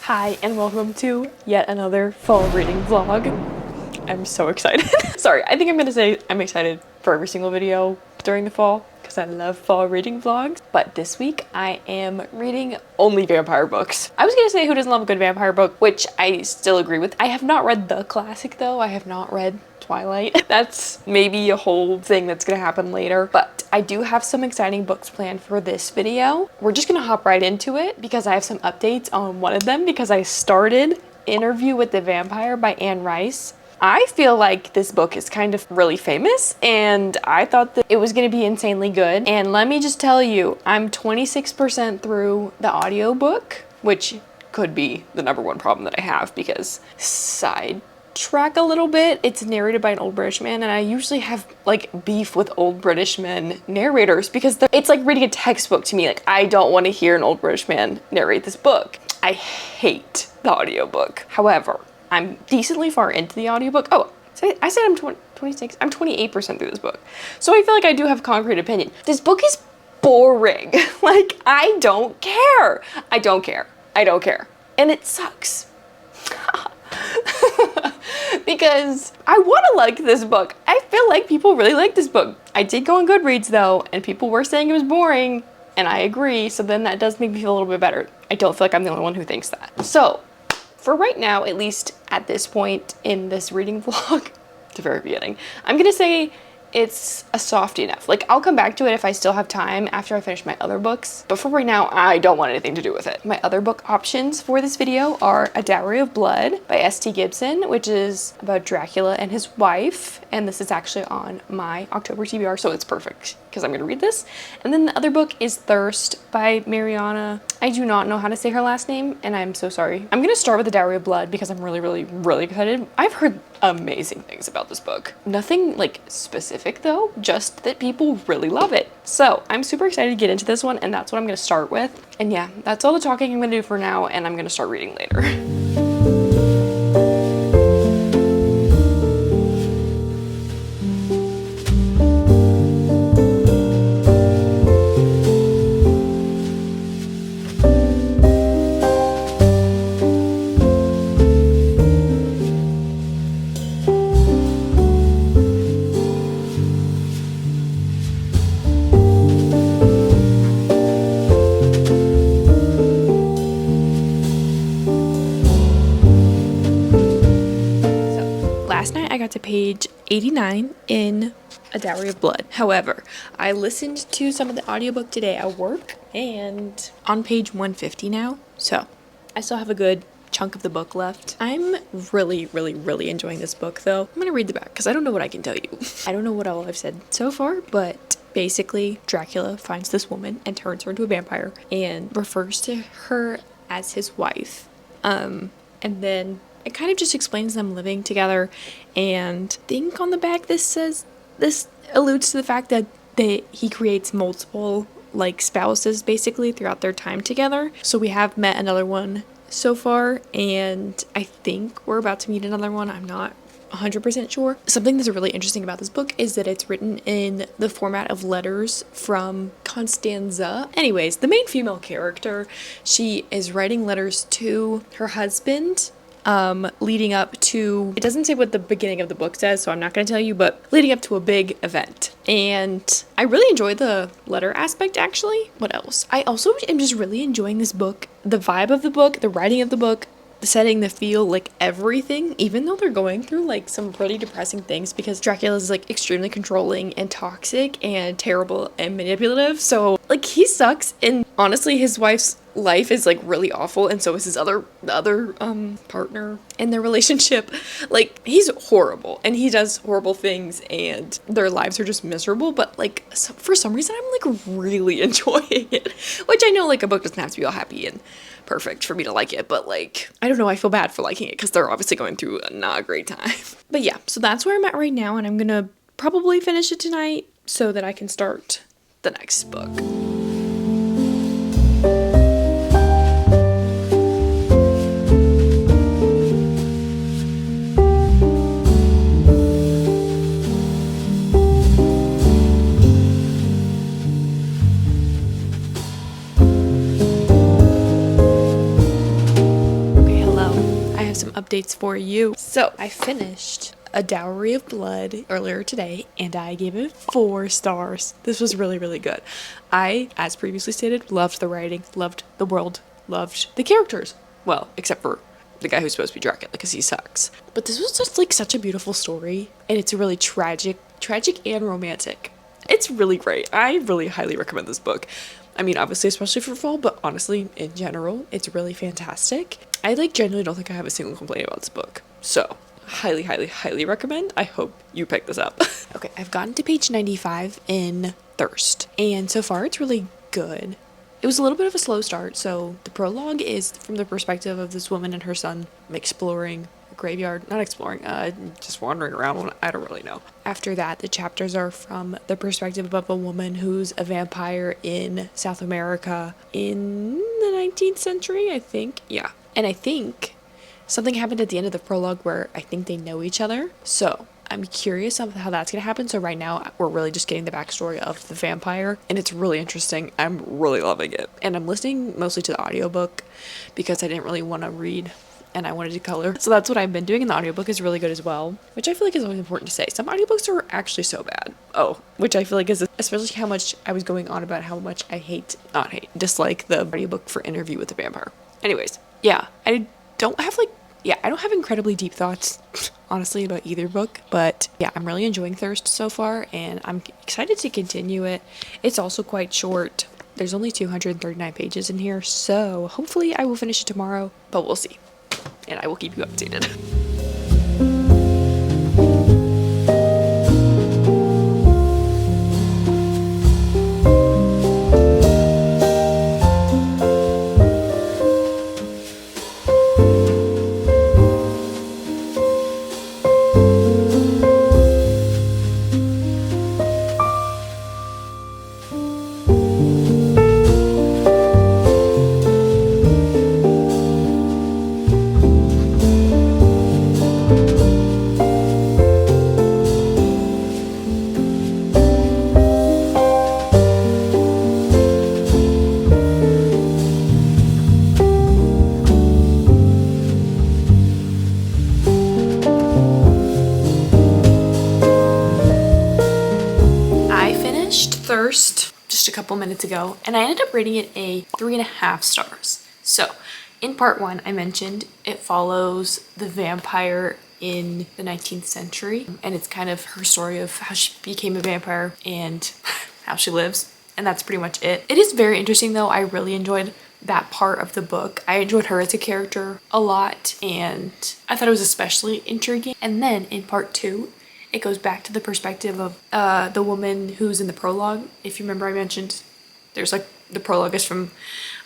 Hi and welcome to yet another fall reading vlog. I'm so excited. Sorry, I think I'm gonna say I'm excited for every single video during the fall because I love fall reading vlogs. But this week I am reading only vampire books. I was gonna say who doesn't love a good vampire book, which I still agree with. I have not read the classic though. I have not read Twilight. That's maybe a whole thing that's gonna happen later, but I do have some exciting books planned for this video. We're just gonna hop right into it because I have some updates on one of them because I started Interview with the Vampire by Anne Rice. I feel like this book is kind of really famous and I thought that it was gonna be insanely good. And let me just tell you, I'm 26% through the audiobook, which could be the #1 problem that I have because sidetrack a little bit. It's narrated by an old British man and I usually have like beef with old British men narrators because it's like reading a textbook to me. Like I don't want to hear an old British man narrate this book. I hate the audiobook. However, I'm decently far into the audiobook. Oh, so I said I'm 26. I'm 28% through this book. So I feel like I do have a concrete opinion. This book is boring. Like, I don't care. I don't care. I don't care. And it sucks. Because I want to like this book. I feel like people really like this book. I did go on Goodreads though, and people were saying it was boring, and I agree. So then that does make me feel a little bit better. I don't feel like I'm the only one who thinks that. So for right now, at least at this point in this reading vlog, at the very beginning, I'm gonna say it's a softy enough. Like I'll come back to it if I still have time after I finish my other books, but for right now, I don't want anything to do with it. My other book options for this video are A Dowry of Blood by S.T. Gibson, which is about Dracula and his wife, and this is actually on my October TBR, so it's perfect because I'm gonna read this. And then the other book is Thirst by Mariana. I do not know how to say her last name, and I'm so sorry. I'm gonna start with A Dowry of Blood because I'm really, really, really excited. I've heard amazing things about this book. Nothing like specific though, just that people really love it. So I'm super excited to get into this one, and that's what I'm gonna start with. And yeah, that's all the talking I'm gonna do for now, and I'm gonna start reading later. I got to page 89 in A Dowry of Blood. However, I listened to some of the audiobook today at work and on page 150 now. So I still have a good chunk of the book left. I'm really, really, really enjoying this book though. I'm gonna read the back because I don't know what I can tell you. I don't know what all I've said so far, but basically Dracula finds this woman and turns her into a vampire and refers to her as his wife. And then it kind of just explains them living together, and I think on the back this alludes to the fact that he creates multiple like spouses basically throughout their time together. So we have met another one so far, and I think we're about to meet another one. I'm not 100% sure. Something that's really interesting about this book is that it's written in the format of letters from Constanza. Anyways, the main female character, she is writing letters to her husband leading up to, it doesn't say what the beginning of the book says, so I'm not going to tell you, but leading up to a big event. And I really enjoy the letter aspect actually. What else? I also am just really enjoying this book, the vibe of the book, the writing of the book, the setting, the feel, like everything, even though they're going through like some pretty depressing things because Dracula is like extremely controlling and toxic and terrible and manipulative. So like he sucks, and honestly his wife's life is like really awful, and so is his other partner in their relationship. Like he's horrible and he does horrible things and their lives are just miserable, but like for some reason I'm like really enjoying it, which I know like a book doesn't have to be all happy and perfect for me to like it, but like I don't know, I feel bad for liking it because they're obviously going through a not great time. But yeah, so that's where I'm at right now, and I'm gonna probably finish it tonight so that I can start the next book. updates for you. So I finished A Dowry of Blood earlier today, and I gave it 4 stars. This was really, really good. I, as previously stated, loved the writing, loved the world, loved the characters. Well, except for the guy who's supposed to be Dracula, because he sucks. But this was just like such a beautiful story, and it's really tragic and romantic. It's really great. I really highly recommend this book. I mean, obviously, especially for fall, but honestly, in general, it's really fantastic. I genuinely don't think I have a single complaint about this book. So, highly, highly, highly recommend. I hope you pick this up. Okay, I've gotten to page 95 in Thirst, and so far it's really good. It was a little bit of a slow start, so the prologue is from the perspective of this woman and her son exploring a graveyard. Not exploring, just wandering around. I don't really know. After that, the chapters are from the perspective of a woman who's a vampire in South America in the 19th century, I think. Yeah. And I think something happened at the end of the prologue where I think they know each other. So I'm curious of how that's going to happen. So right now we're really just getting the backstory of the vampire, and it's really interesting. I'm really loving it. And I'm listening mostly to the audiobook because I didn't really want to read and I wanted to color. So that's what I've been doing, and the audiobook is really good as well, which I feel like is always important to say. Some audiobooks are actually so bad. Oh, which I feel like is especially how much I was going on about how much I dislike the audiobook for Interview with the Vampire. Anyways, yeah, I don't have incredibly deep thoughts, honestly, about either book, but yeah, I'm really enjoying Thirst so far, and I'm excited to continue it. It's also quite short. There's only 239 pages in here, so hopefully I will finish it tomorrow, but we'll see, and I will keep you updated. Thirst just a couple minutes ago, and I ended up rating it a 3.5 stars. So in part 1, I mentioned it follows the vampire in the 19th century, and it's kind of her story of how she became a vampire and how she lives, and that's pretty much it. It is very interesting though. I really enjoyed that part of the book. I enjoyed her as a character a lot, and I thought it was especially intriguing. And then in part 2, it goes back to the perspective of the woman who's in the prologue. If you remember, I mentioned there's the prologue is from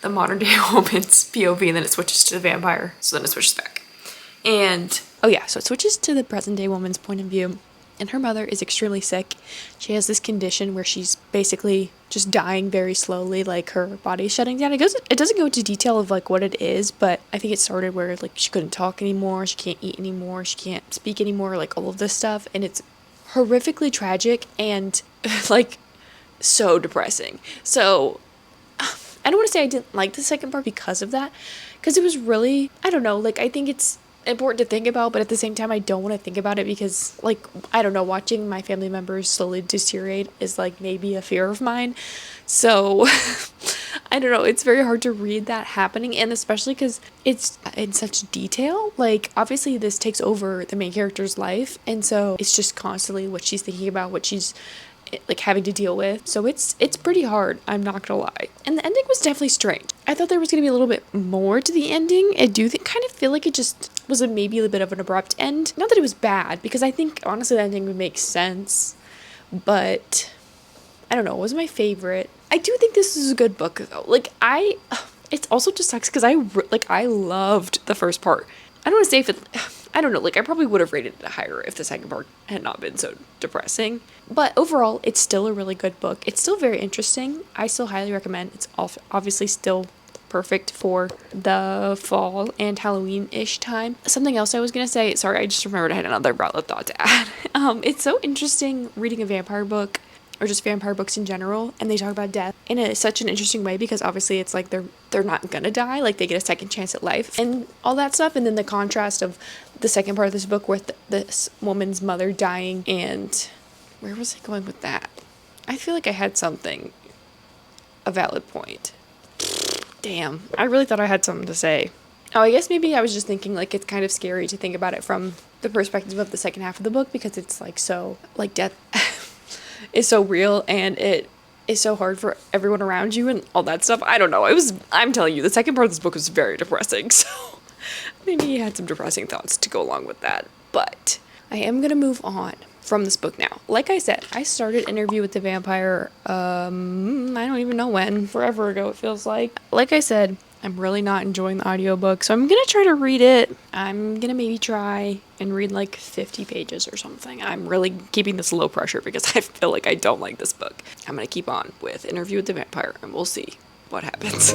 the modern day woman's POV, and then it switches to the vampire. So then it switches back. And, oh yeah, so it switches to the present day woman's point of view. And her mother is extremely sick. She has this condition where she's basically just dying very slowly, her body's shutting down. It doesn't go into detail of what it is, but I think it started where she couldn't talk anymore, she can't eat anymore, she can't speak anymore, all of this stuff, and it's horrifically tragic and so depressing. So I don't want to say I didn't like the second part because of that, because it was really, I don't know, I think it's important to think about, but at the same time I don't want to think about it because I don't know, watching my family members slowly deteriorate is maybe a fear of mine. So I don't know, it's very hard to read that happening, and especially because it's in such detail. Obviously this takes over the main character's life, and so it's just constantly what she's thinking about, what she's having to deal with. So it's pretty hard, I'm not gonna lie. And the ending was definitely strange. I thought there was gonna be a little bit more to the ending. I do kind of feel like it just was maybe a bit of an abrupt end. Not that it was bad, because I think honestly the ending would make sense, but I don't know, it wasn't my favorite. I do think this is a good book though. It also just sucks because I loved the first part. I don't want to say if it, I don't know, I probably would have rated it higher if the second part had not been so depressing. But overall, it's still a really good book. It's still very interesting. I still highly recommend. It's obviously still perfect for the fall and Halloween-ish time. Something else I was gonna say, sorry, I just remembered I had another thought to add. It's so interesting reading a vampire book or just vampire books in general, and they talk about death in such an interesting way, because obviously it's like they're not gonna die, like they get a second chance at life and all that stuff. And then the contrast of the second part of this book with this woman's mother dying, and where was I going with that? I feel like I had a valid point. Damn, I really thought I had something to say. Oh, I guess maybe I was just thinking, like, it's kind of scary to think about it from the perspective of the second half of the book, because it's like so, like, death is so real, and it is so hard for everyone around you and all that stuff. I don't know. I'm telling you, the second part of this book was very depressing, so maybe you had some depressing thoughts to go along with that. But I am gonna move on from this book now. Like I said, I started Interview with the Vampire, I don't even know when. Forever ago, it feels like. Like I said, I'm really not enjoying the audiobook, so I'm gonna try to read it. I'm gonna maybe try and read like 50 pages or something. I'm really keeping this low pressure because I feel like I don't like this book. I'm gonna keep on with Interview with the Vampire, and we'll see what happens.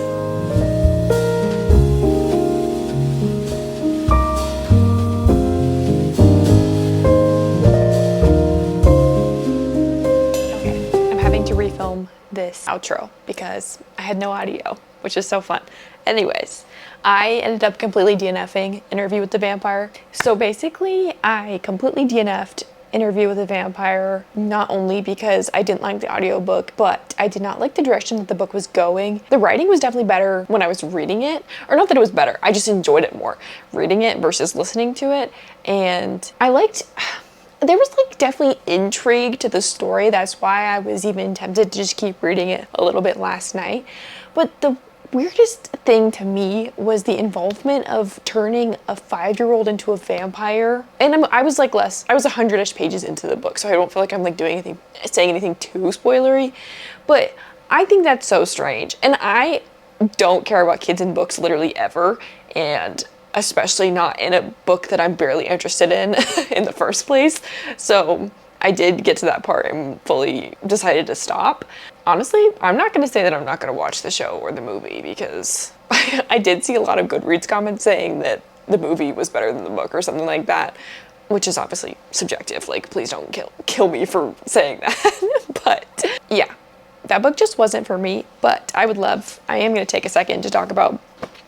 Okay, I'm having to refilm this outro because I had no audio, which is so fun. Anyways, I ended up completely DNFing Interview with the Vampire. So basically, I completely DNF'd Interview with the Vampire, not only because I didn't like the audiobook, but I did not like the direction that the book was going. The writing was definitely better when I was reading it, or not that it was better, I just enjoyed it more reading it versus listening to it. And I liked, there was like definitely intrigue to the story. That's why I was even tempted to just keep reading it a little bit last night. But the weirdest thing to me was the involvement of turning a 5-year-old into a vampire. And I was 100-ish pages into the book, so I don't feel like I'm like saying anything too spoilery, but I think that's so strange. And I don't care about kids in books literally ever, and especially not in a book that I'm barely interested in in the first place. So I did get to that part and fully decided to stop. Honestly, I'm not going to say that I'm not going to watch the show or the movie, because I did see a lot of Goodreads comments saying that the movie was better than the book or something like that, which is obviously subjective. Like, please don't kill me for saying that. But yeah, that book just wasn't for me. But I am going to take a second to talk about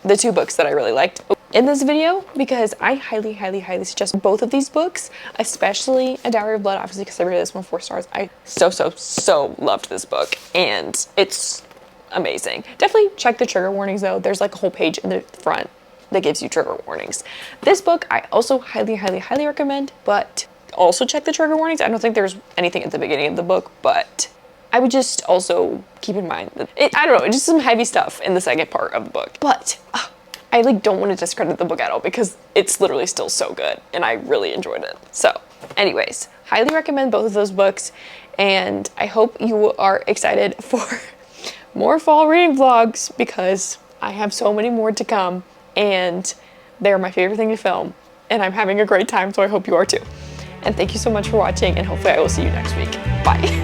the 2 books that I really liked in this video, because I highly, highly, highly suggest both of these books, especially A Dowry of Blood, obviously because I rated this one 4 stars. I so loved this book, and it's amazing. Definitely check the trigger warnings though. There's like a whole page in the front that gives you trigger warnings. This book I also highly, highly, highly recommend, but also check the trigger warnings. I don't think there's anything at the beginning of the book, but I would just also keep in mind that I don't know, just some heavy stuff in the second part of the book. But I like don't want to discredit the book at all, because it's literally still so good and I really enjoyed it. So anyways, highly recommend both of those books, and I hope you are excited for more fall reading vlogs, because I have so many more to come and they're my favorite thing to film, and I'm having a great time, so I hope you are too. And thank you so much for watching, and hopefully I will see you next week. Bye.